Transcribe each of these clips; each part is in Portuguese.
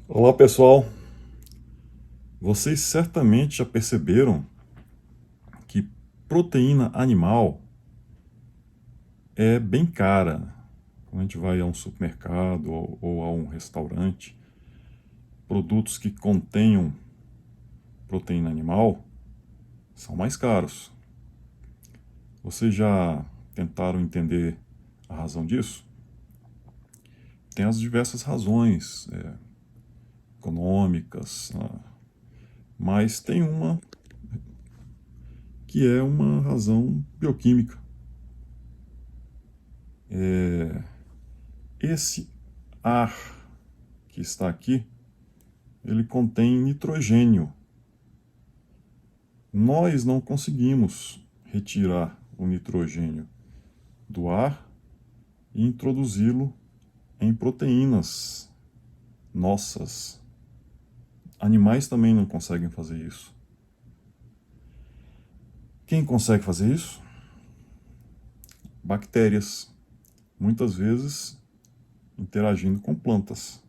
Olá pessoal, vocês certamente já perceberam que proteína animal é bem cara. Quando a gente vai a um supermercado ou a um restaurante, produtos que contenham proteína animal são mais caros. Vocês já tentaram entender a razão disso? Tem as diversas razões econômicas, mas tem uma que é uma razão bioquímica. Esse ar que está aqui, ele contém nitrogênio. Nós não conseguimos retirar o nitrogênio do ar e introduzi-lo em proteínas nossas. Animais também não conseguem fazer isso. Quem consegue fazer isso? Bactérias, muitas vezes interagindo com plantas.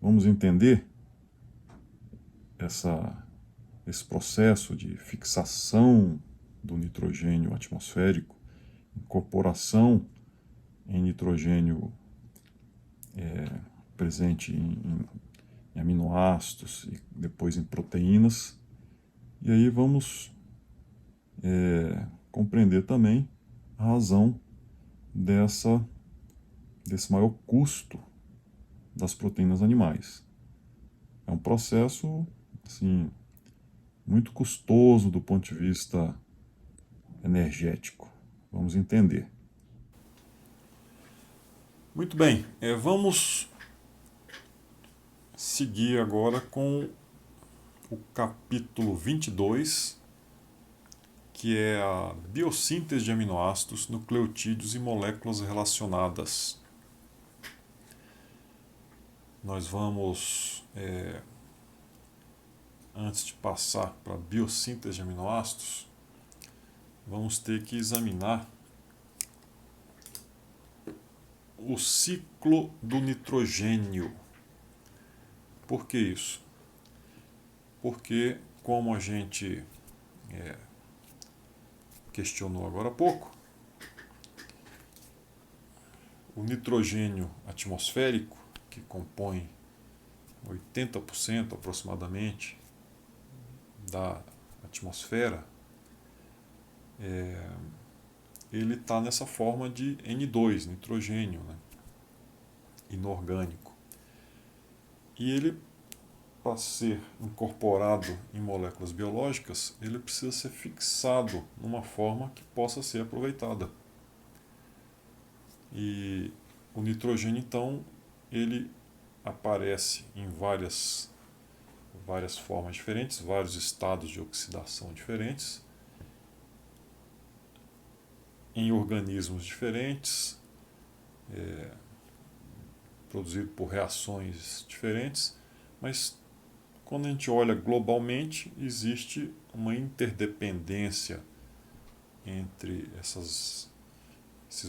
Vamos entender esse processo de fixação do nitrogênio atmosférico, incorporação em nitrogênio presente em aminoácidos e depois em proteínas. E aí vamos compreender também a razão desse maior custo das proteínas animais. É um processo assim, muito custoso do ponto de vista energético. Vamos entender. Muito bem, vamos seguir agora com o capítulo 22, que é a biossíntese de aminoácidos, nucleotídeos e moléculas relacionadas. Nós vamos, antes de passar para a biossíntese de aminoácidos, vamos ter que examinar o ciclo do nitrogênio. Por que isso? Porque, como a gente questionou agora há pouco, o nitrogênio atmosférico, que compõe 80% aproximadamente da atmosfera, ele está nessa forma de N2, nitrogênio, né? Inorgânico. E ele, para ser incorporado em moléculas biológicas, ele precisa ser fixado numa forma que possa ser aproveitada. E o nitrogênio, então, ele aparece em várias formas diferentes, vários estados de oxidação diferentes, em organismos diferentes, produzido por reações diferentes, mas quando a gente olha globalmente, existe uma interdependência entre esses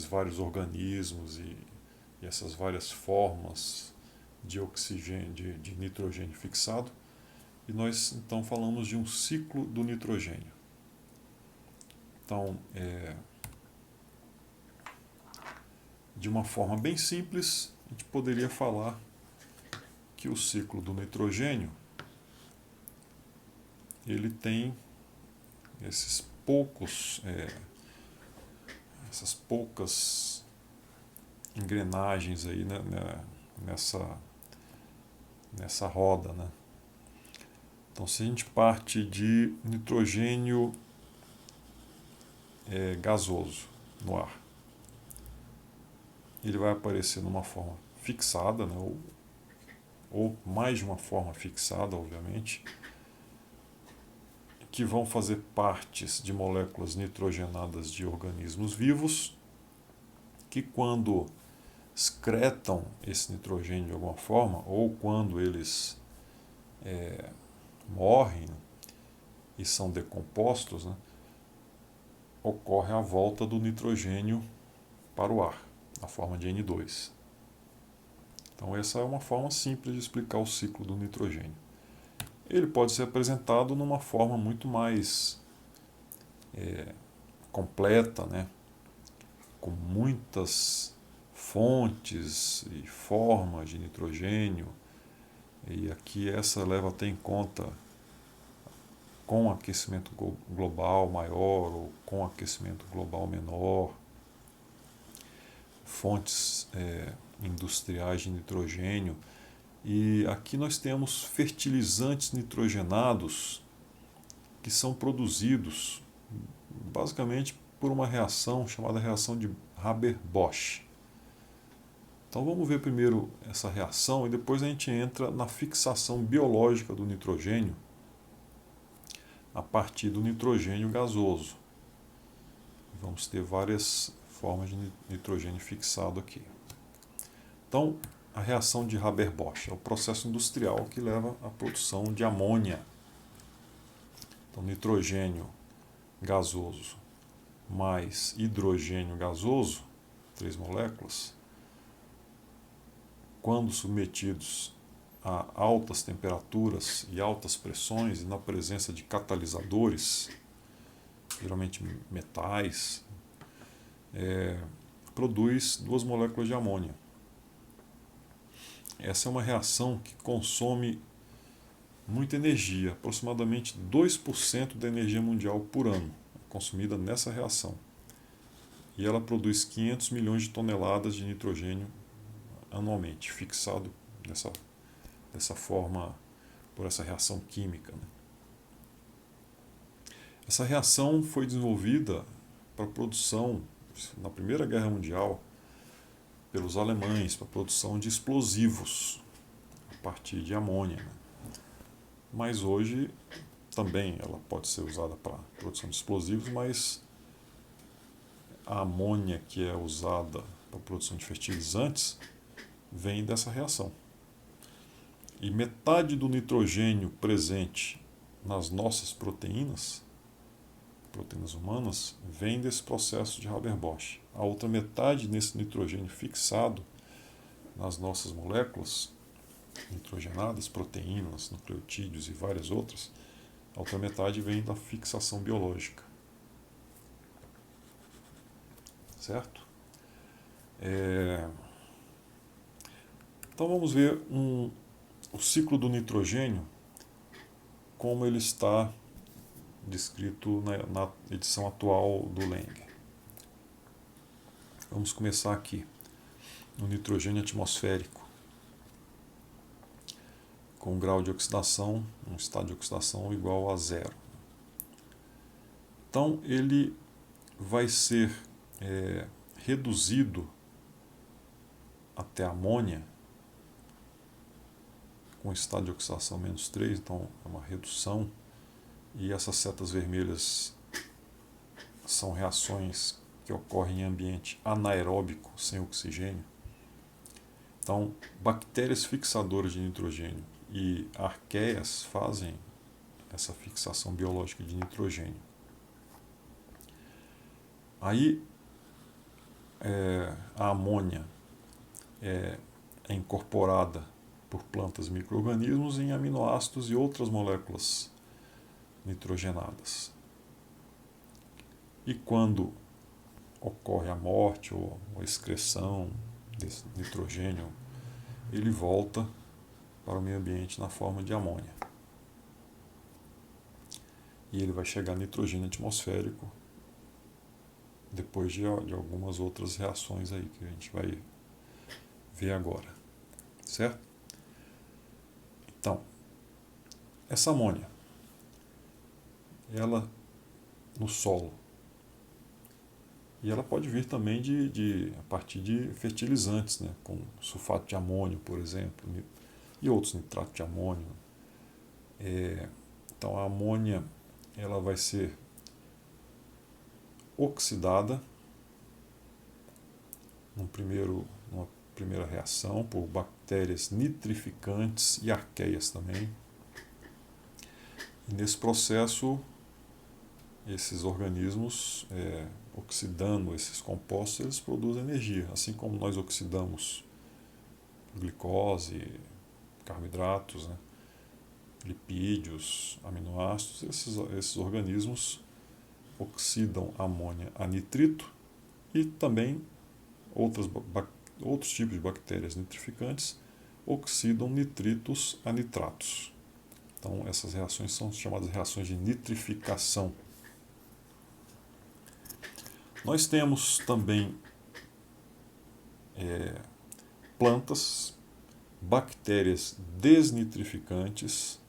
vários organismos e essas várias formas de oxigênio, de nitrogênio fixado, e nós então falamos de um ciclo do nitrogênio. Então, de uma forma bem simples, a gente poderia falar que o ciclo do nitrogênio ele tem esses essas poucas engrenagens aí, né, nessa roda, né? Então, se a gente parte de nitrogênio gasoso no ar, ele vai aparecer numa forma fixada, né, ou mais de uma forma fixada, obviamente, que vão fazer partes de moléculas nitrogenadas de organismos vivos, que quando excretam esse nitrogênio de alguma forma, ou quando eles morrem e são decompostos, né, ocorre a volta do nitrogênio para o ar, na forma de N2. Então essa é uma forma simples de explicar o ciclo do nitrogênio. Ele pode ser apresentado numa forma muito mais completa, né? Com muitas fontes e formas de nitrogênio, e aqui essa leva até em conta com aquecimento global maior ou com aquecimento global menor, fontes industriais de nitrogênio. E aqui nós temos fertilizantes nitrogenados que são produzidos basicamente por uma reação chamada reação de Haber-Bosch. Então vamos ver primeiro essa reação e depois a gente entra na fixação biológica do nitrogênio a partir do nitrogênio gasoso. Vamos ter várias formas de nitrogênio fixado aqui. Então, a reação de Haber-Bosch é o processo industrial que leva à produção de amônia. Então, nitrogênio gasoso mais hidrogênio gasoso, 3 moléculas, quando submetidos a altas temperaturas e altas pressões e na presença de catalisadores, geralmente metais, produz 2 moléculas de amônia. Essa é uma reação que consome muita energia, aproximadamente 2% da energia mundial por ano é consumida nessa reação. E ela produz 500 milhões de toneladas de nitrogênio anualmente, fixado dessa forma, por essa reação química, né? Essa reação foi desenvolvida para a produção, na Primeira Guerra Mundial, pelos alemães, para a produção de explosivos a partir de amônia, né? Mas hoje também ela pode ser usada para a produção de explosivos, mas a amônia que é usada para a produção de fertilizantes vem dessa reação. E metade do nitrogênio presente nas nossas proteínas humanas, vem desse processo de Haber-Bosch. A outra metade nesse nitrogênio fixado nas nossas moléculas nitrogenadas, proteínas, nucleotídeos e várias outras, a outra metade vem da fixação biológica. Certo? Então vamos ver o ciclo do nitrogênio, como ele está descrito na edição atual do Langer. Vamos começar aqui no nitrogênio atmosférico, com um grau de oxidação, um estado de oxidação igual a 0. Então ele vai ser reduzido até a amônia com estado de oxidação -3, então é uma redução, e essas setas vermelhas são reações que ocorrem em ambiente anaeróbico, sem oxigênio. Então, bactérias fixadoras de nitrogênio e arqueias fazem essa fixação biológica de nitrogênio. Aí, a amônia é incorporada por plantas e micro-organismos em aminoácidos e outras moléculas nitrogenadas. E quando ocorre a morte ou a excreção desse nitrogênio, ele volta para o meio ambiente na forma de amônia. E ele vai chegar a nitrogênio atmosférico depois de algumas outras reações aí que a gente vai ver agora. Certo? Então, essa amônia, ela no solo, e ela pode vir também a partir de fertilizantes, né, com sulfato de amônio, por exemplo, e outros, nitrato de amônio. Então a amônia ela vai ser oxidada numa primeira reação por bactérias nitrificantes e arqueias também. E nesse processo, esses organismos, oxidando esses compostos, eles produzem energia. Assim como nós oxidamos glicose, carboidratos, né? Lipídios, aminoácidos. Esses organismos oxidam amônia a nitrito e também outros tipos de bactérias nitrificantes oxidam nitritos a nitratos. Então, essas reações são chamadas reações de nitrificação. Nós temos também plantas, bactérias desnitrificantes,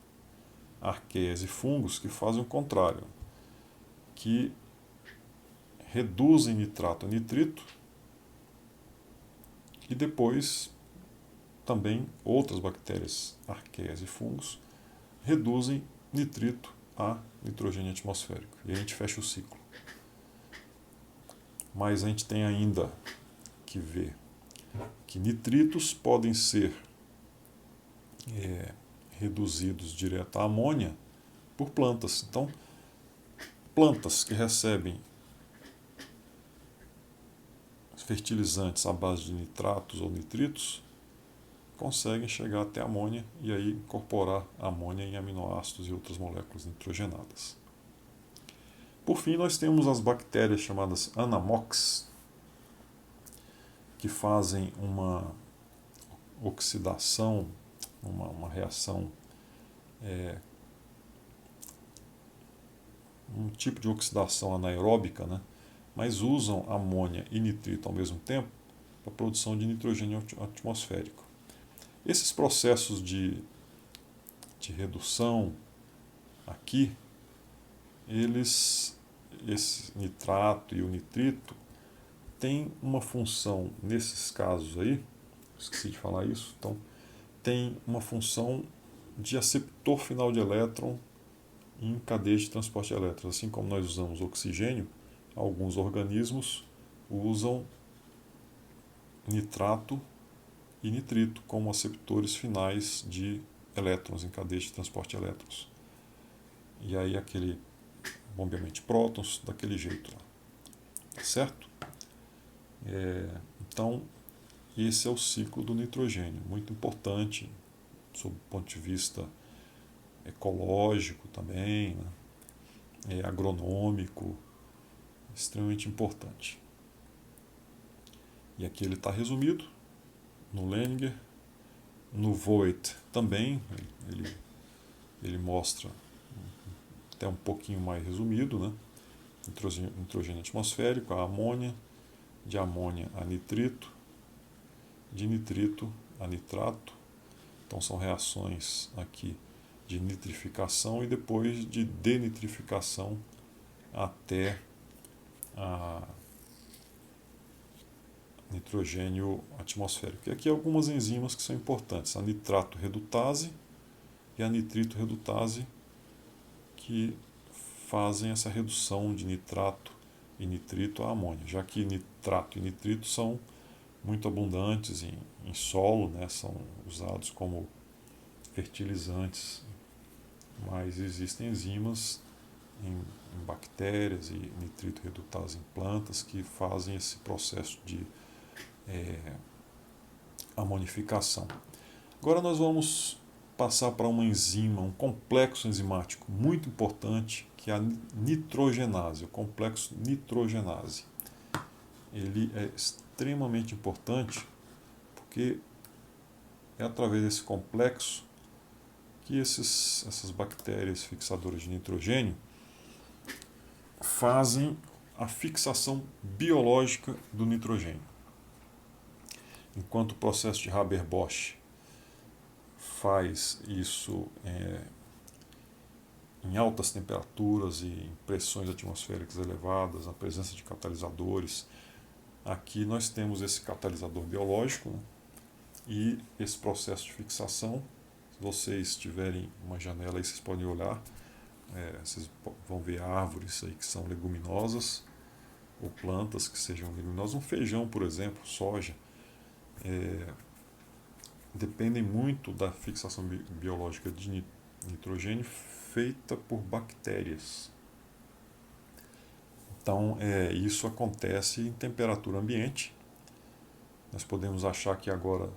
arqueias e fungos que fazem o contrário, que reduzem nitrato a nitrito e depois também outras bactérias, arqueias e fungos, reduzem nitrito a nitrogênio atmosférico. E a gente fecha o ciclo. Mas a gente tem ainda que ver que nitritos podem ser reduzidos direto à amônia por plantas. Então, plantas que recebem fertilizantes à base de nitratos ou nitritos conseguem chegar até a amônia e aí incorporar a amônia em aminoácidos e outras moléculas nitrogenadas. Por fim, nós temos as bactérias chamadas anamox, que fazem uma oxidação, uma reação, um tipo de oxidação anaeróbica, né? Mas usam amônia e nitrito ao mesmo tempo para a produção de nitrogênio atmosférico. Esses processos de redução aqui, esse nitrato e o nitrito têm uma função, nesses casos aí, esqueci de falar isso, então, tem uma função de aceptor final de elétron em cadeia de transporte de elétrons. Assim como nós usamos oxigênio, alguns organismos usam nitrato e nitrito como aceptores finais de elétrons em cadeia de transporte de elétrons. E aí aquele bombeamento de prótons daquele jeito lá. Tá certo? Então, esse é o ciclo do nitrogênio, muito importante sob o ponto de vista ecológico também, né? Agronômico, extremamente importante. E aqui ele está resumido no Lehninger, no Voigt também, ele mostra até um pouquinho mais resumido, né? Nitrogênio atmosférico, a amônia, de amônia a nitrito, de nitrito a nitrato. Então são reações aqui de nitrificação e depois de denitrificação até a nitrogênio atmosférico. E aqui algumas enzimas que são importantes, a nitrato redutase e a nitrito redutase, que fazem essa redução de nitrato e nitrito à amônia, já que nitrato e nitrito são muito abundantes em solo, né, são usados como fertilizantes, mas existem enzimas em bactérias e nitrito redutase em plantas que fazem esse processo de amonificação. Agora nós vamos passar para uma enzima, um complexo enzimático muito importante, que é a nitrogenase, o complexo nitrogenase. Ele é extremamente importante porque é através desse complexo que essas bactérias fixadoras de nitrogênio fazem a fixação biológica do nitrogênio. Enquanto o processo de Haber-Bosch faz isso em altas temperaturas e em pressões atmosféricas elevadas, a presença de catalisadores, aqui nós temos esse catalisador biológico, né? E esse processo de fixação, se vocês tiverem uma janela aí, vocês podem olhar, vocês vão ver árvores aí que são leguminosas, ou plantas que sejam leguminosas, um feijão, por exemplo, soja, dependem muito da fixação biológica de nitrogênio feita por bactérias. Então, isso acontece em temperatura ambiente. Nós podemos achar que agora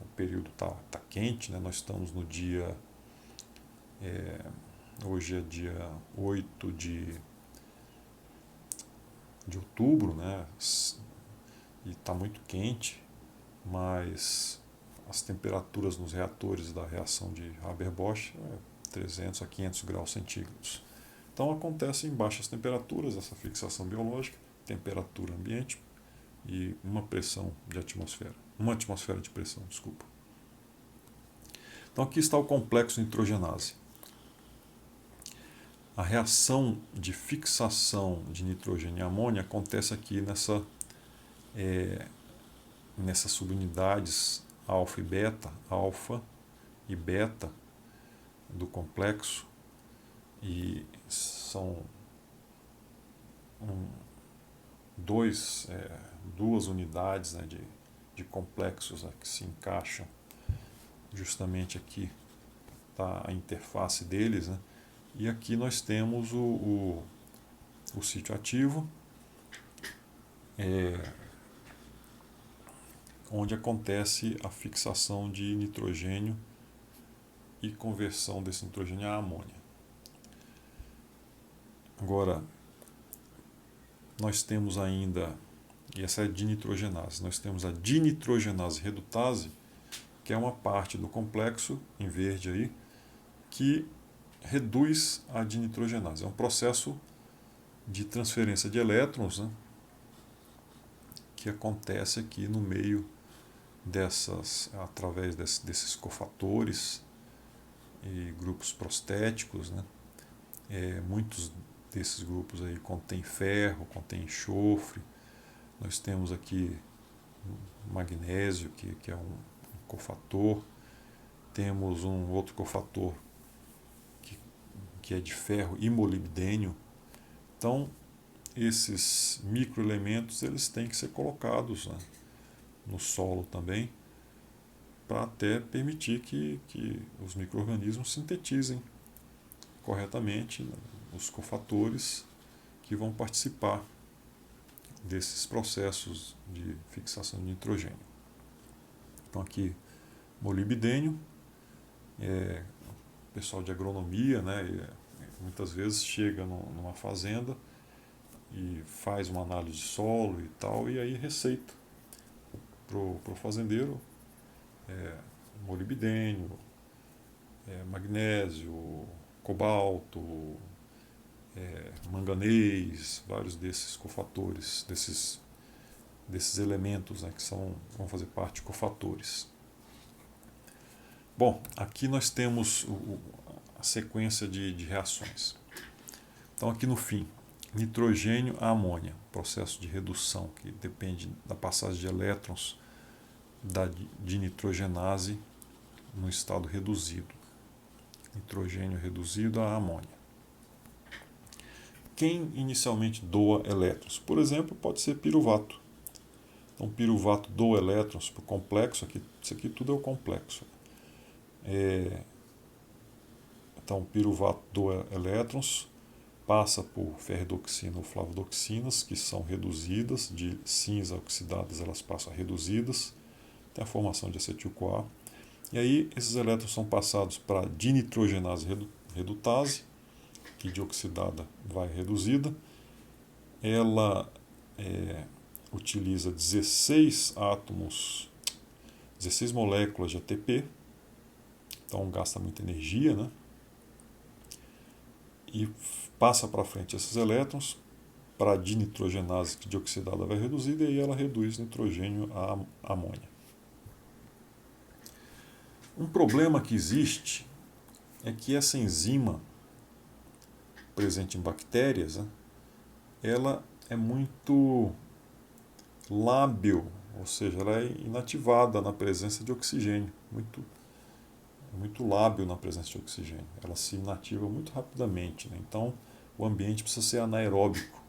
o período tá quente, né? Nós estamos no dia, hoje é dia 8 de outubro, né? E está muito quente, mas as temperaturas nos reatores da reação de Haber-Bosch é 300 a 500 graus centígrados. Então acontece em baixas temperaturas essa fixação biológica, temperatura ambiente e uma atmosfera de pressão, desculpa. Então aqui está o complexo nitrogenase. A reação de fixação de nitrogênio e amônia acontece aqui nessas subunidades alfa e beta do complexo, e são duas unidades, né, de complexos, né, que se encaixam justamente aqui, tá a interface deles, né, e aqui nós temos o sítio ativo, onde acontece a fixação de nitrogênio e conversão desse nitrogênio a amônia. Agora, nós temos ainda, e essa é a dinitrogenase, nós temos a dinitrogenase redutase, que é uma parte do complexo, em verde aí, que reduz a dinitrogenase. É um processo de transferência de elétrons, né, que acontece aqui no meio através desses cofatores e grupos prostéticos, né. Muitos desses grupos aí contêm ferro, contêm enxofre. Nós temos aqui magnésio, que é um cofator. Temos um outro cofator que é de ferro e molibdênio. Então, esses microelementos eles têm que ser colocados, né, no solo também, para até permitir que os micro-organismos sintetizem corretamente, né, os cofatores que vão participar desses processos de fixação de nitrogênio. Então aqui molibdênio, o pessoal de agronomia, né, muitas vezes chega numa fazenda e faz uma análise de solo e tal, e aí receita para o fazendeiro molibdênio, magnésio, cobalto, manganês, vários desses cofatores, desses elementos, né, que vão fazer parte de cofatores. Bom, aqui nós temos a sequência de reações. Então aqui no fim, nitrogênio a amônia, processo de redução que depende da passagem de elétrons da dinitrogenase no estado reduzido. Nitrogênio reduzido a amônia. Quem inicialmente doa elétrons? Por exemplo, pode ser piruvato. Então, piruvato doa elétrons para o complexo. Isso aqui tudo é o complexo. Então, piruvato doa elétrons, passa por ferredoxina ou flavodoxinas, que são reduzidas, de cinza oxidadas elas passam a reduzidas, tem a formação de acetil-CoA. E aí, esses elétrons são passados para a dinitrogenase redutase, que de oxidada vai reduzida. Ela utiliza 16 moléculas de ATP, então gasta muita energia, né? E passa para frente esses elétrons para a dinitrogenase, que de oxidada vai reduzida, e aí ela reduz nitrogênio a amônia. Um problema que existe é que essa enzima presente em bactérias, né, ela é muito lábil, ou seja, ela é inativada na presença de oxigênio, muito lábil na presença de oxigênio. Ela se inativa muito rapidamente, né? Então o ambiente precisa ser anaeróbico.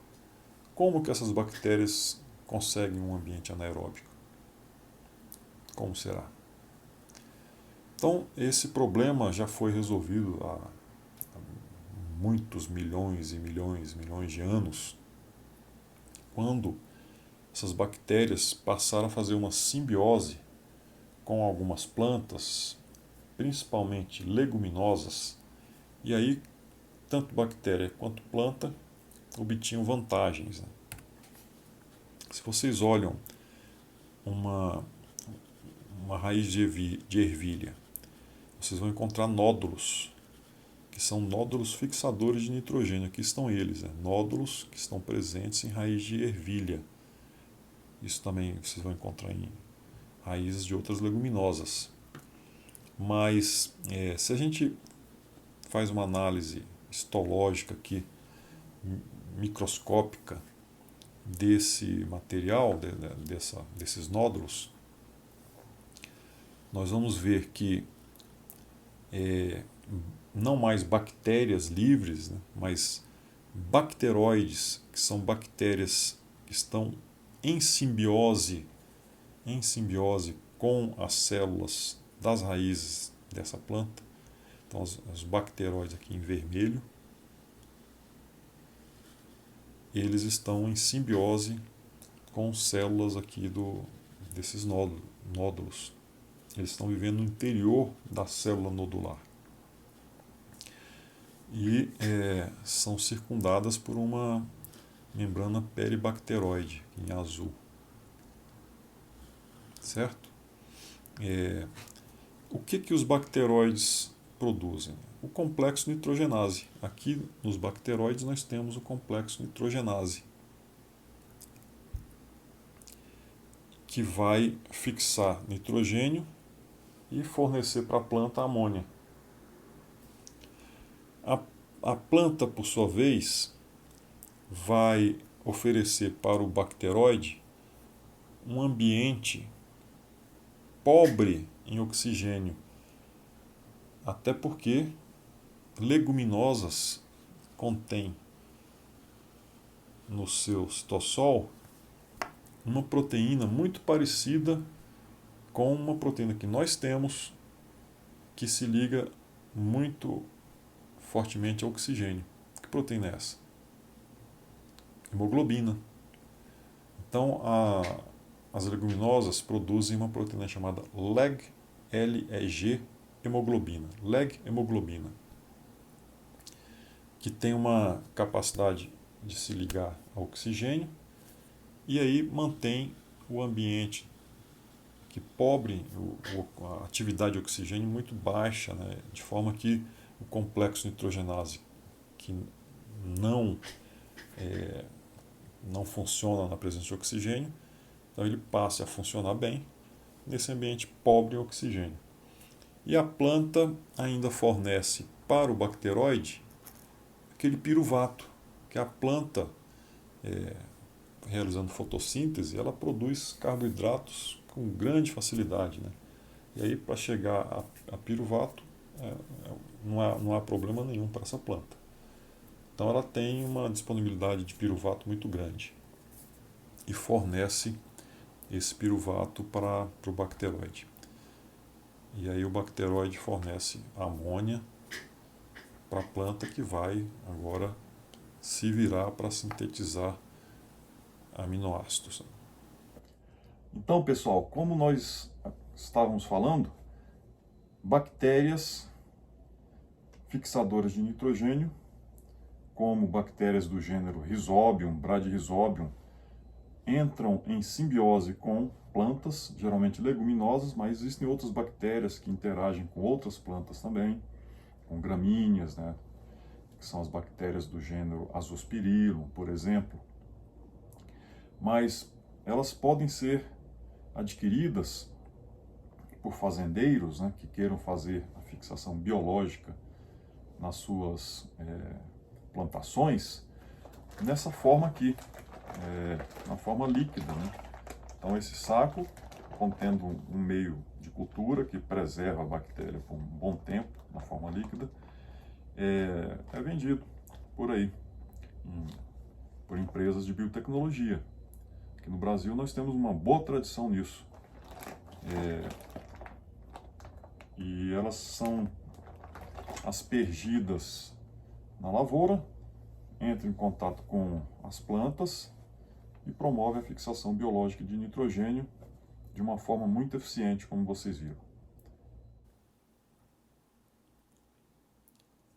Como que essas bactérias conseguem um ambiente anaeróbico? Como será? Então esse problema já foi resolvido há muitos milhões e milhões de anos, quando essas bactérias passaram a fazer uma simbiose com algumas plantas, principalmente leguminosas, e aí tanto bactéria quanto planta obtinham vantagens, né? Se vocês olham uma, uma raiz de ervilha, vocês vão encontrar nódulos, que são nódulos fixadores de nitrogênio. Aqui estão eles, né? Nódulos que estão presentes em raiz de ervilha. Isso também vocês vão encontrar em raízes de outras leguminosas. Mas se a gente faz uma análise histológica aqui, microscópica, desse material, desses nódulos, nós vamos ver que não mais bactérias livres, né, mas bacteroides, que são bactérias que estão em simbiose com as células das raízes dessa planta. Então, os bacteroides aqui em vermelho, eles estão em simbiose com células aqui desses nódulos. Eles estão vivendo no interior da célula nodular. E são circundadas por uma membrana peribacteroide, em azul. Certo? O que os bacteroides produzem? O complexo nitrogenase. Aqui nos bacteroides nós temos o complexo nitrogenase, que vai fixar nitrogênio e fornecer para a planta amônia. A planta, por sua vez, vai oferecer para o bacteroide um ambiente pobre em oxigênio, até porque leguminosas contêm no seu citossol uma proteína muito parecida com uma proteína que nós temos, que se liga muito fortemente ao oxigênio. Que proteína é essa? Hemoglobina. Então, as leguminosas produzem uma proteína chamada LEG, hemoglobina. LEG-hemoglobina, que tem uma capacidade de se ligar ao oxigênio e aí mantém o ambiente que pobre, a atividade de oxigênio muito baixa, né? De forma que o complexo nitrogenase, que não funciona na presença de oxigênio, então ele passa a funcionar bem nesse ambiente pobre em oxigênio. E a planta ainda fornece para o bacteroide aquele piruvato, que a planta, realizando fotossíntese, ela produz carboidratos com grande facilidade, né? E aí, para chegar a piruvato, não há problema nenhum para essa planta. Então ela tem uma disponibilidade de piruvato muito grande e fornece esse piruvato para o bacteroide. E aí o bacteroide fornece amônia para a planta, que vai agora se virar para sintetizar aminoácidos. Então, pessoal, como nós estávamos falando, bactérias fixadoras de nitrogênio, como bactérias do gênero Rhizobium, Bradyrhizobium, entram em simbiose com plantas, geralmente leguminosas, mas existem outras bactérias que interagem com outras plantas também, com gramíneas, né, que são as bactérias do gênero Azospirillum, por exemplo. Mas elas podem ser adquiridas por fazendeiros, né, que queiram fazer a fixação biológica nas suas plantações, nessa forma aqui, na forma líquida, né? Então esse saco, contendo um meio de cultura que preserva a bactéria por um bom tempo, na forma líquida, é vendido por aí, por empresas de biotecnologia. Aqui no Brasil nós temos uma boa tradição nisso. E elas são aspergidas na lavoura, entram em contato com as plantas e promove a fixação biológica de nitrogênio de uma forma muito eficiente, como vocês viram.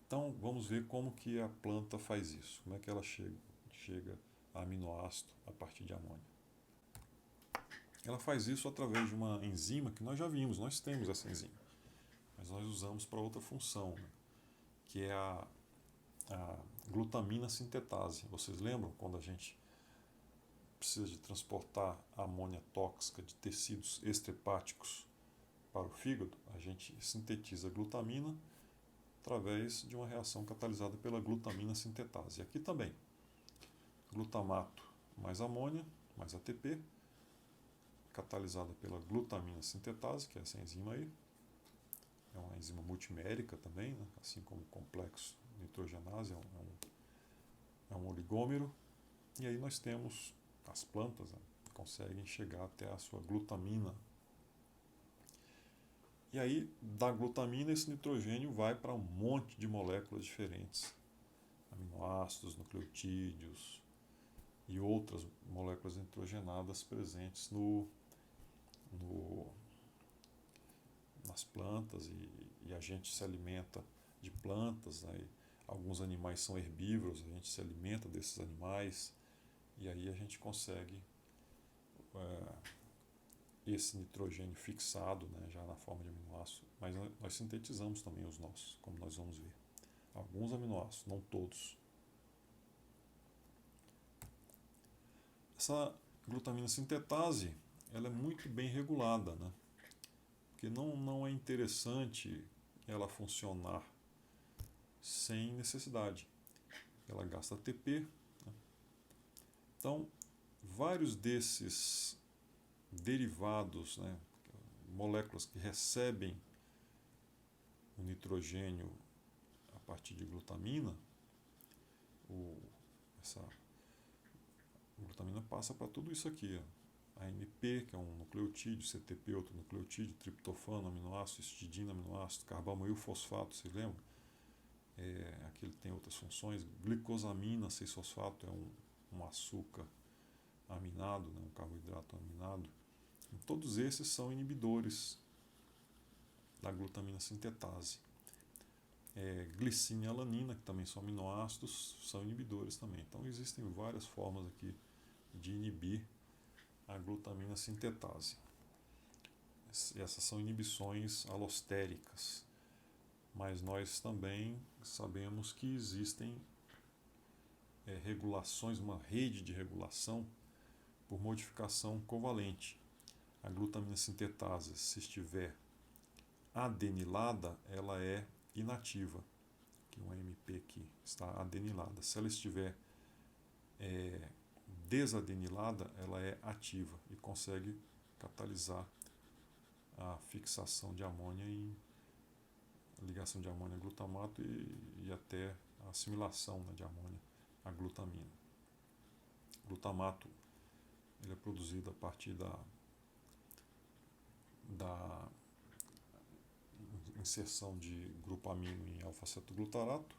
Então vamos ver como que a planta faz isso, como é que ela chega a aminoácido a partir de amônia. Ela faz isso através de uma enzima que nós já vimos, nós temos essa enzima, mas nós usamos para outra função, né? Que é a glutamina sintetase. Vocês lembram quando a gente precisa de transportar a amônia tóxica de tecidos extrahepáticos para o fígado? A gente sintetiza a glutamina através de uma reação catalisada pela glutamina sintetase. E aqui também, glutamato mais amônia mais ATP, catalisada pela glutamina sintetase, que é essa enzima aí. É uma enzima multimérica também, né? Assim como o complexo nitrogenase, é um oligômero. E aí nós temos as plantas, né, que conseguem chegar até a sua glutamina. E aí, da glutamina, esse nitrogênio vai para um monte de moléculas diferentes. Aminoácidos, nucleotídeos e outras moléculas nitrogenadas presentes nas plantas, e a gente se alimenta de plantas, né? Alguns animais são herbívoros, a gente se alimenta desses animais, e aí a gente consegue esse nitrogênio fixado, né, já na forma de aminoácido, mas nós sintetizamos também os nossos, como nós vamos ver. Alguns aminoácidos, não todos. Essa glutamina sintetase, ela é muito bem regulada, né? Porque não é interessante ela funcionar sem necessidade. Ela gasta ATP, né? Então, vários desses derivados, né, moléculas que recebem o nitrogênio a partir de glutamina, essa glutamina passa para tudo isso aqui, ó. AMP, que é um nucleotídeo, CTP, outro nucleotídeo, triptofano, aminoácido, histidina, aminoácido, carbamoil, fosfato, vocês lembram? Aqui ele tem outras funções. Glicosamina, 6-fosfato, é um açúcar aminado, né, um carboidrato aminado. E todos esses são inibidores da glutamina sintetase. Glicina e alanina, que também são aminoácidos, são inibidores também. Então existem várias formas aqui de inibir a glutamina sintetase. Essas são inibições alostéricas, mas nós também sabemos que existem regulações, uma rede de regulação por modificação covalente. A glutamina sintetase, se estiver adenilada, ela é inativa, que um AMP aqui está adenilada. Se ela estiver desadenilada, ela é ativa e consegue catalisar a fixação de amônia a ligação de amônia a glutamato e até a assimilação, né, de amônia a glutamina. O glutamato ele é produzido a partir da inserção de grupo amino em alfa-cetoglutarato.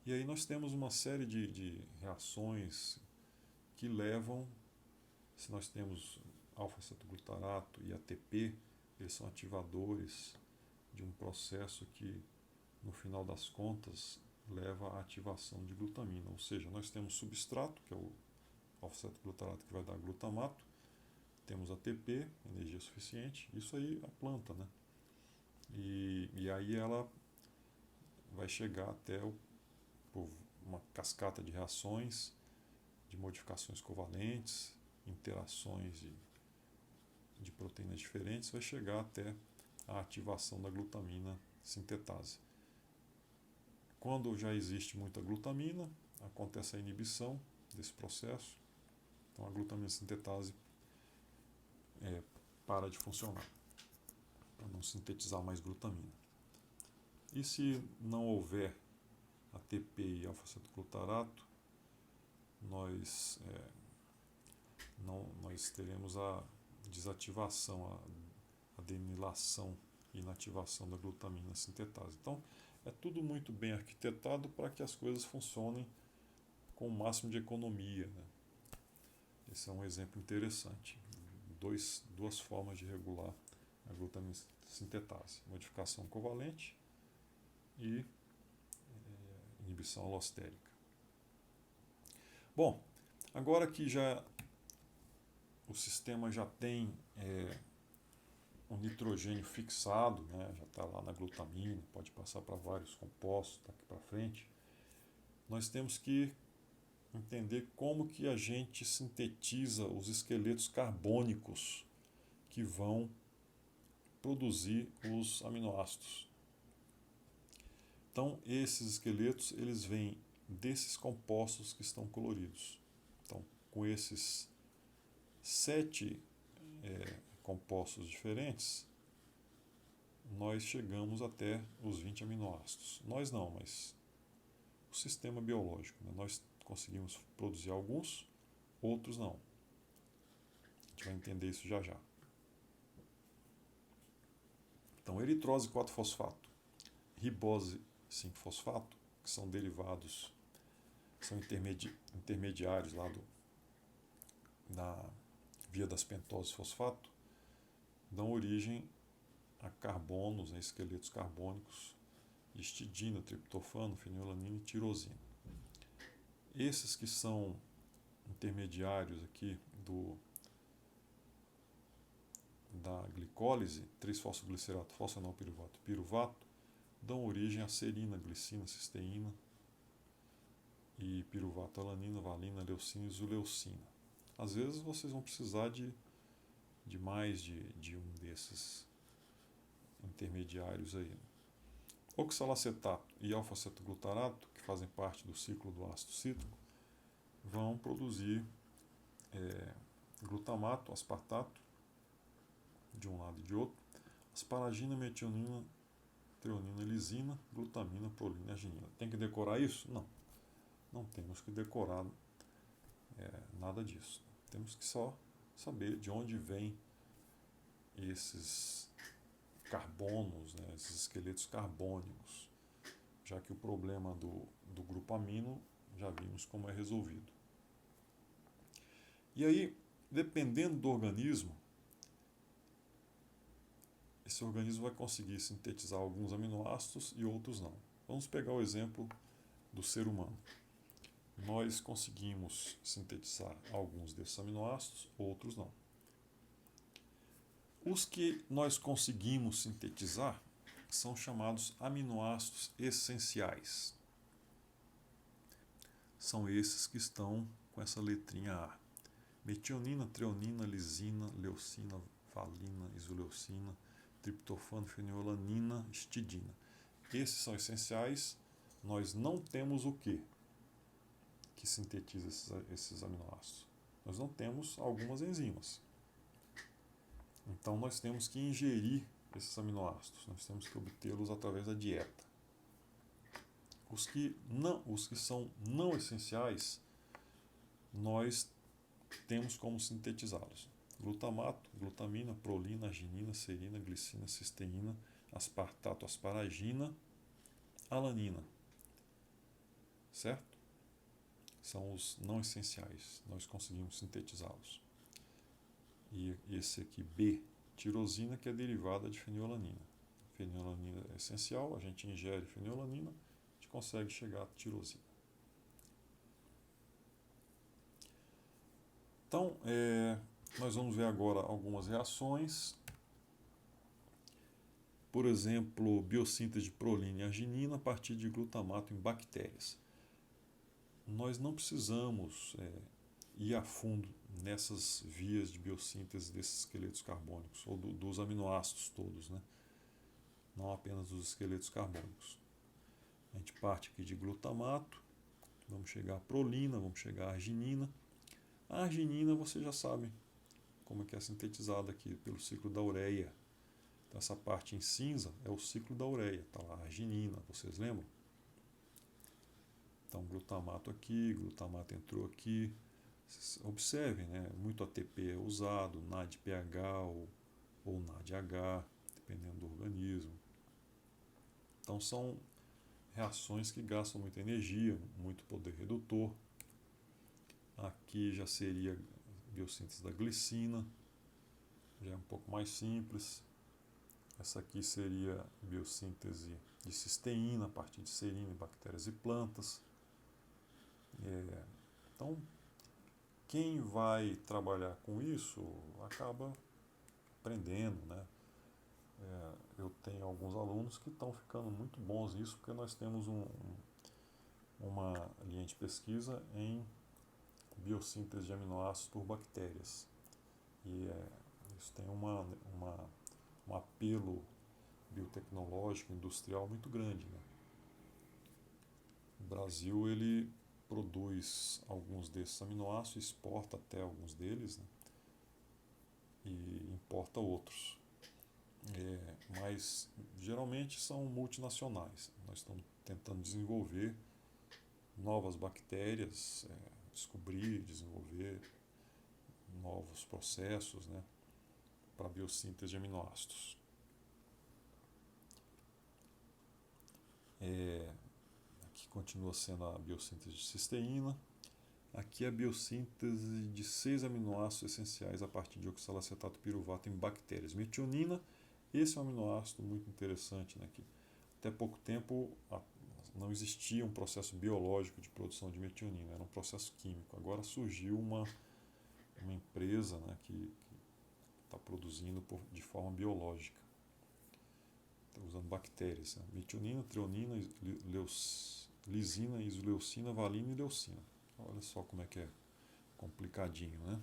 E aí nós temos uma série de reações que levam, se nós temos alfa-cetoglutarato e ATP, eles são ativadores de um processo que, no final das contas, leva à ativação de glutamina. Ou seja, nós temos substrato, que é o alfa-cetoglutarato que vai dar glutamato, temos ATP, energia suficiente, isso aí é a planta, né? E aí ela vai chegar até por uma cascata de reações, de modificações covalentes, interações de proteínas diferentes, vai chegar até a ativação da glutamina sintetase. Quando já existe muita glutamina, acontece a inibição desse processo, então a glutamina sintetase para de funcionar, para não sintetizar mais glutamina. E se não houver ATP e alfa-cetoglutarato, nós teremos a desativação, a adenilação e inativação da glutamina sintetase. Então, é tudo muito bem arquitetado para que as coisas funcionem com o máximo de economia, né? Esse é um exemplo interessante duas formas de regular a glutamina sintetase: modificação covalente e inibição alostérica. Bom, agora que o sistema já tem o nitrogênio fixado, né, já está lá na glutamina, pode passar para vários compostos daqui para frente, nós temos que entender como que a gente sintetiza os esqueletos carbônicos que vão produzir os aminoácidos. Então, esses esqueletos, eles vêm desses compostos que estão coloridos. Então, com esses 7 compostos diferentes, nós chegamos até os 20 aminoácidos. Nós não, mas o sistema biológico, né? Nós conseguimos produzir alguns, outros não. A gente vai entender isso já já. Então, eritrose 4-fosfato, ribose 5-fosfato, que são derivados, são intermediários lá da via das pentoses fosfato, dão origem a carbonos, a esqueletos carbônicos, histidina, triptofano, fenilalanina e tirosina. Esses que são intermediários aqui da glicólise, 3-fosfoglicerato, fosfenol piruvato e piruvato, dão origem a serina, glicina, cisteína e piruvato, alanina, valina, leucina e isoleucina. Às vezes vocês vão precisar de mais de um desses intermediários aí. Oxalacetato e alfa-cetoglutarato, que fazem parte do ciclo do ácido cítrico, vão produzir glutamato, aspartato, de um lado e de outro, asparagina, metionina, treonina, lisina, glutamina, prolina e arginina. Tem que decorar isso? Não. Não temos que decorar nada disso. Temos que só saber de onde vêm esses carbonos, né, esses esqueletos carbônicos, já que o problema do grupo amino já vimos como é resolvido. E aí, dependendo do organismo, esse organismo vai conseguir sintetizar alguns aminoácidos e outros não. Vamos pegar o exemplo do ser humano. Nós conseguimos sintetizar alguns desses aminoácidos, outros não. Os que nós conseguimos sintetizar são chamados aminoácidos essenciais. São esses que estão com essa letrinha A: metionina, treonina, lisina, leucina, valina, isoleucina, triptofano, fenilalanina, histidina. Esses são essenciais. Nós não temos o que sintetiza esses aminoácidos? Nós não temos algumas enzimas. Então nós temos que ingerir esses aminoácidos, nós temos que obtê-los através da dieta. Os que são não essenciais, nós temos como sintetizá-los: glutamato, glutamina, prolina, arginina, serina, glicina, cisteína, aspartato, asparagina, alanina. Certo? São os não essenciais, nós conseguimos sintetizá-los. E esse aqui, B, tirosina, que é derivada de fenilalanina. Fenilalanina é essencial, a gente ingere fenilalanina, a gente consegue chegar a tirosina. Então, nós vamos ver agora algumas reações. Por exemplo, biossíntese de prolina e arginina a partir de glutamato em bactérias. Nós não precisamos ir a fundo nessas vias de biossíntese desses esqueletos carbônicos, ou dos aminoácidos todos, né? Não apenas dos esqueletos carbônicos. A gente parte aqui de glutamato, vamos chegar a prolina, vamos chegar a arginina. A arginina você já sabe como é que é sintetizada aqui pelo ciclo da ureia. Então essa parte em cinza é o ciclo da ureia, está lá a arginina, vocês lembram? Então glutamato aqui, glutamato entrou aqui. Observem, né? Muito ATP é usado, NADPH ou NADH, dependendo do organismo. Então são reações que gastam muita energia, muito poder redutor. Aqui já seria a biossíntese da glicina, já é um pouco mais simples. Essa aqui seria biossíntese de cisteína a partir de serina em bactérias e plantas. Então, quem vai trabalhar com isso acaba aprendendo, né? Eu tenho alguns alunos que estão ficando muito bons nisso, porque nós temos uma linha de pesquisa em biossíntese de aminoácidos por bactérias. E isso tem um apelo biotecnológico, industrial muito grande, né? O Brasil ele produz alguns desses aminoácidos, exporta até alguns deles, né? E importa outros. Mas geralmente são multinacionais. Nós estamos tentando desenvolver novas bactérias, descobrir, desenvolver novos processos, né, para biossíntese de aminoácidos. Aqui continua sendo a biossíntese de cisteína. Aqui é a biossíntese de 6 aminoácidos essenciais a partir de oxalacetato piruvato em bactérias. Metionina, esse é um aminoácido muito interessante, né, que até pouco tempo não existia um processo biológico de produção de metionina, era um processo químico. Agora surgiu uma empresa, né, que está produzindo de forma biológica, tá usando bactérias, né? Metionina, treonina, lisina, isoleucina, valina e leucina. Olha só como é que é complicadinho, né?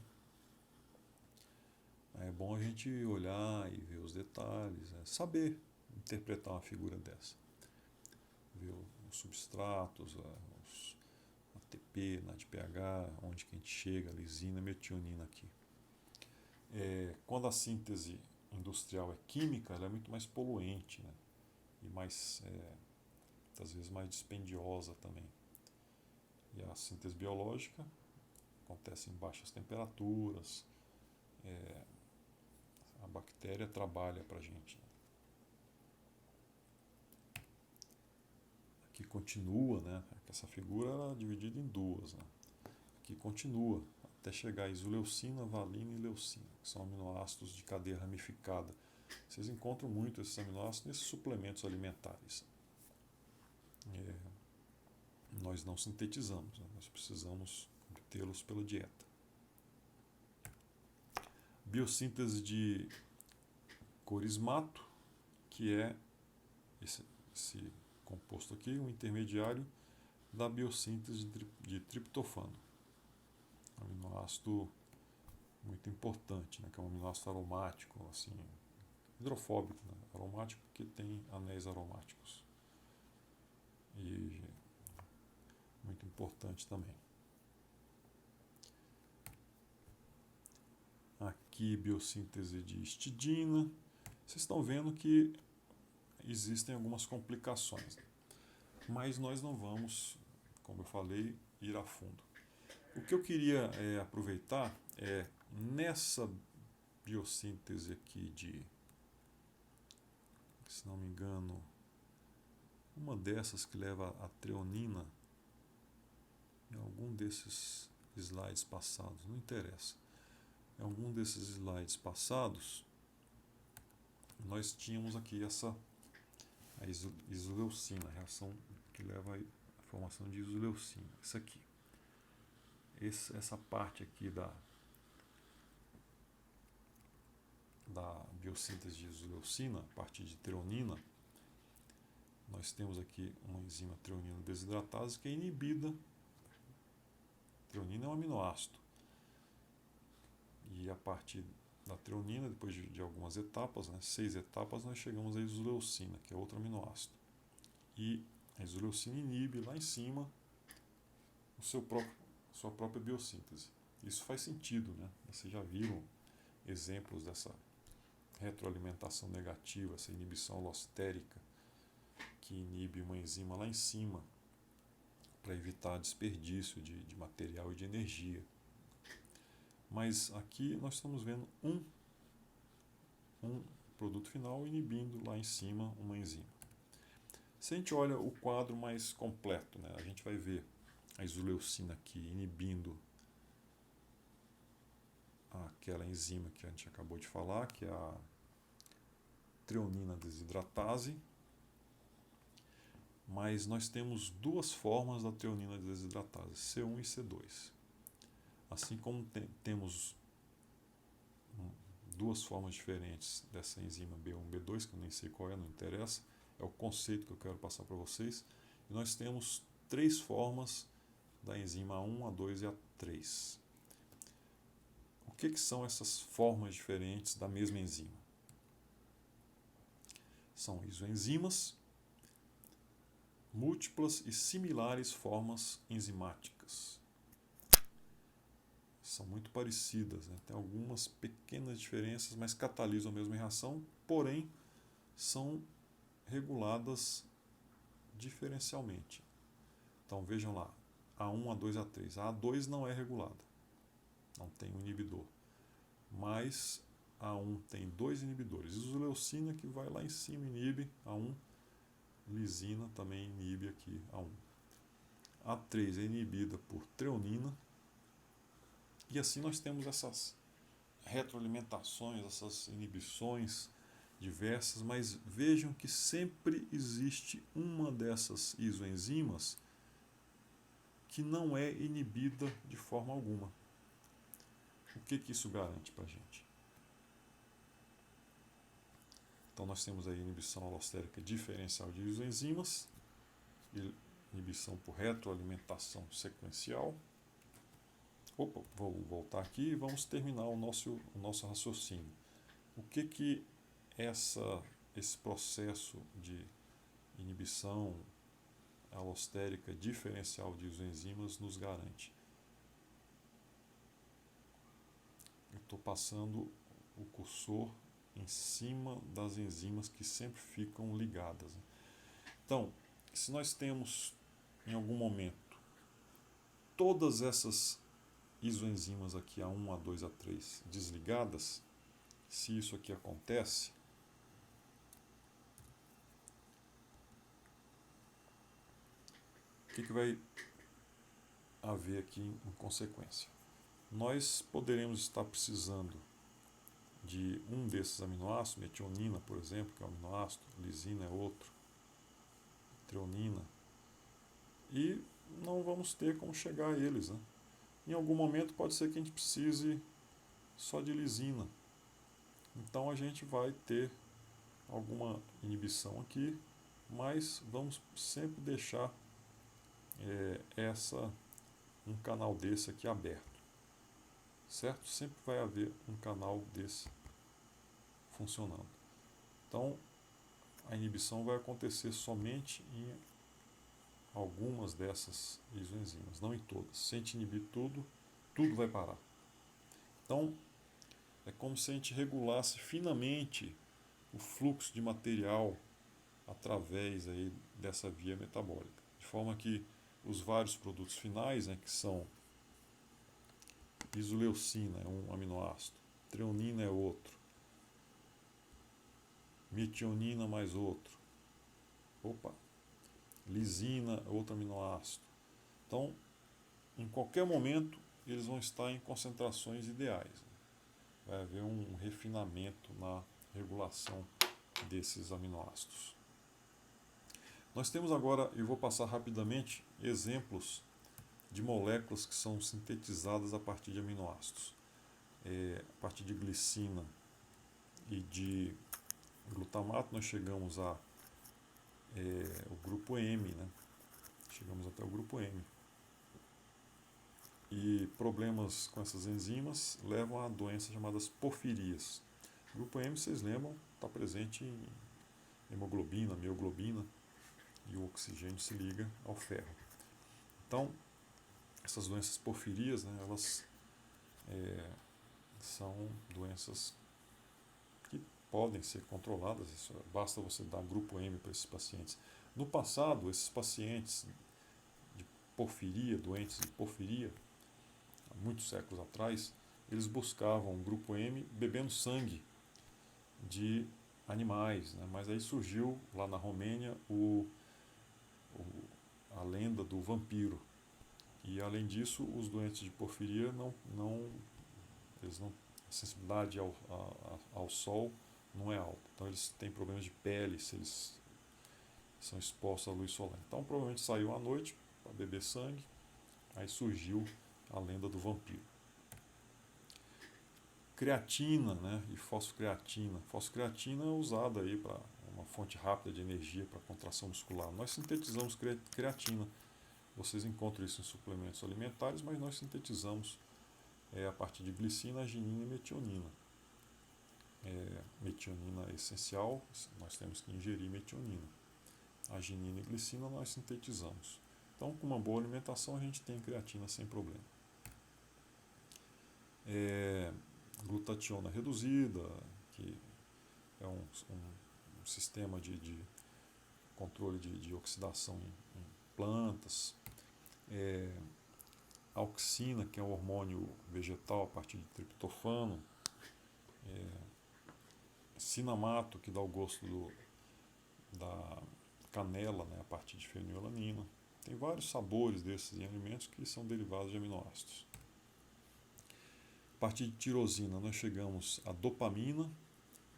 É bom a gente olhar e ver os detalhes, né? Saber interpretar uma figura dessa. Ver os substratos, os ATP, NADPH, onde que a gente chega, lisina, metionina aqui. Quando a síntese industrial é química, ela é muito mais poluente, né? E mais, às vezes mais dispendiosa também. E a síntese biológica acontece em baixas temperaturas, a bactéria trabalha para a gente. Aqui continua, né? Essa figura era dividida em duas, né? Aqui continua até chegar a isoleucina, valina e leucina, que são aminoácidos de cadeia ramificada. Vocês encontram muito esses aminoácidos nesses suplementos alimentares. Nós não sintetizamos, né? Nós precisamos obtê-los pela dieta. Biossíntese de corismato, que é esse composto aqui, um intermediário da biossíntese de triptofano, aminoácido muito importante, né, que é um aminoácido aromático, assim, hidrofóbico, né, aromático porque tem anéis aromáticos, e muito importante também. Aqui biossíntese de histidina. Vocês estão vendo que existem algumas complicações, mas nós não vamos, como eu falei, ir a fundo. O que eu queria aproveitar é nessa biossíntese aqui de, se não me engano, uma dessas que leva a treonina, em algum desses slides passados, não interessa, em algum desses slides passados, nós tínhamos aqui a isoleucina, a reação que leva à formação de isoleucina. Isso aqui. Essa parte aqui da biossíntese de isoleucina, a partir de treonina, nós temos aqui uma enzima treonina desidratase que é inibida. Treonina é um aminoácido. E a partir da treonina, depois de algumas etapas, né, 6 etapas, nós chegamos à isoleucina, que é outro aminoácido. E a isoleucina inibe lá em cima sua própria biossíntese. Isso faz sentido, né? Vocês já viram exemplos dessa retroalimentação negativa, essa inibição alostérica, que inibe uma enzima lá em cima para evitar desperdício de material e de energia. Mas aqui nós estamos vendo um produto final inibindo lá em cima uma enzima. Se a gente olha o quadro mais completo, né, a gente vai ver a isoleucina aqui inibindo aquela enzima que a gente acabou de falar, que é a treonina desidratase, mas nós temos duas formas da treonina desidratase, C1 e C2. Assim como temos duas formas diferentes dessa enzima B1 e B2, que eu nem sei qual é, não interessa, é o conceito que eu quero passar para vocês. E nós temos três formas da enzima A1, A2 e A3. O que são essas formas diferentes da mesma enzima? São isoenzimas, múltiplas e similares formas enzimáticas. São muito parecidas, né? Tem algumas pequenas diferenças, mas catalisam a mesma reação, porém são reguladas diferencialmente. Então vejam lá, A1, A2, A3. A A2 não é regulada, não tem um inibidor, mas A1 tem dois inibidores. Isoleucina, que vai lá em cima, inibe A1, lisina também inibe aqui A1. A3 é inibida por treonina, e assim nós temos essas retroalimentações, essas inibições diversas, mas vejam que sempre existe uma dessas isoenzimas que não é inibida de forma alguma. O que isso garante para a gente? Então nós temos aí inibição alostérica diferencial de isoenzimas, inibição por retroalimentação sequencial. Vou voltar aqui e vamos terminar o nosso raciocínio. O que esse processo de inibição alostérica diferencial de isoenzimas nos garante? Eu estou passando o cursor em cima das enzimas que sempre ficam ligadas. Então, se nós temos em algum momento todas essas isoenzimas aqui, A1, A2, A3, desligadas, se isso aqui acontece, o que vai haver aqui em consequência? Nós poderemos estar precisando de um desses aminoácidos, metionina, por exemplo, que é um aminoácido, lisina é outro, treonina, e não vamos ter como chegar a eles, né? Em algum momento pode ser que a gente precise só de lisina. Então a gente vai ter alguma inibição aqui, mas vamos sempre deixar um canal desse aqui aberto, certo? Sempre vai haver um canal desse funcionando. Então a inibição vai acontecer somente em algumas dessas isoenzimas, não em todas. Se a gente inibir tudo, tudo vai parar. Então é como se a gente regulasse finamente o fluxo de material através aí dessa via metabólica, de forma que os vários produtos finais, né, que são isoleucina, é um aminoácido, treonina é outro, metionina mais outro, lisina é outro aminoácido. Então, em qualquer momento, eles vão estar em concentrações ideais. Vai haver um refinamento na regulação desses aminoácidos. Nós temos agora, e vou passar rapidamente, exemplos de moléculas que são sintetizadas a partir de aminoácidos. A partir de glicina e de glutamato, nós chegamos o grupo M, né? Chegamos até o grupo M. E problemas com essas enzimas levam a doenças chamadas porfirias. O grupo M, vocês lembram, está presente em hemoglobina, mioglobina, e o oxigênio se liga ao ferro. Então, essas doenças porfirias, né, elas são doenças que podem ser controladas, basta você dar grupo M para esses pacientes. No passado, esses pacientes de porfiria, doentes de porfiria, há muitos séculos atrás, eles buscavam o grupo M bebendo sangue de animais, né? Mas aí surgiu lá na Romênia a lenda do vampiro. E além disso, os doentes de porfiria eles não a sensibilidade ao sol não é alta. Então eles têm problemas de pele se eles são expostos à luz solar. Então provavelmente saiu à noite para beber sangue, aí surgiu a lenda do vampiro. Creatina, né, e fosfocreatina. Fosfocreatina é usada aí para uma fonte rápida de energia para contração muscular. Nós sintetizamos creatina. Vocês encontram isso em suplementos alimentares, mas nós sintetizamos a partir de glicina, arginina e metionina. Metionina é essencial, nós temos que ingerir metionina. Arginina e glicina nós sintetizamos. Então, com uma boa alimentação, a gente tem creatina sem problema. Glutationa reduzida, que é um sistema de controle de oxidação em plantas. Auxina, que é um hormônio vegetal a partir de triptofano. Cinamato, que dá o gosto da canela, né, a partir de fenilalanina. Tem vários sabores desses em alimentos que são derivados de aminoácidos. A partir de tirosina, nós chegamos a dopamina,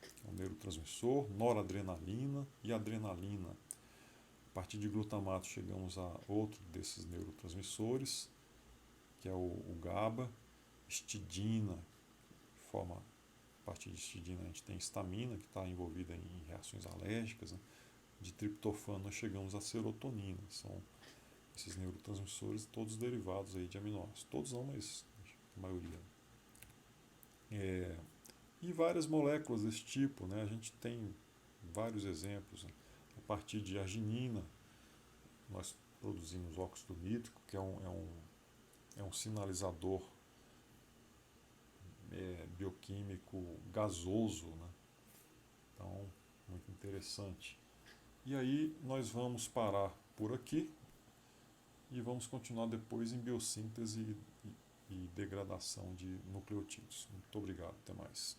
que é um neurotransmissor, noradrenalina e adrenalina. A partir de glutamato, chegamos a outro desses neurotransmissores, que é o GABA, histidina, a partir de histidina a gente tem histamina, que está envolvida em reações alérgicas, né? De triptofano nós chegamos a serotonina, são esses neurotransmissores todos derivados aí de aminoácidos, todos não, mas a maioria. E várias moléculas desse tipo, né? A gente tem vários exemplos, né? A partir de arginina, nós produzimos óxido nítrico, que é um sinalizador bioquímico gasoso, né? Então, muito interessante. E aí nós vamos parar por aqui e vamos continuar depois em biossíntese e degradação de nucleotídeos. Muito obrigado, até mais.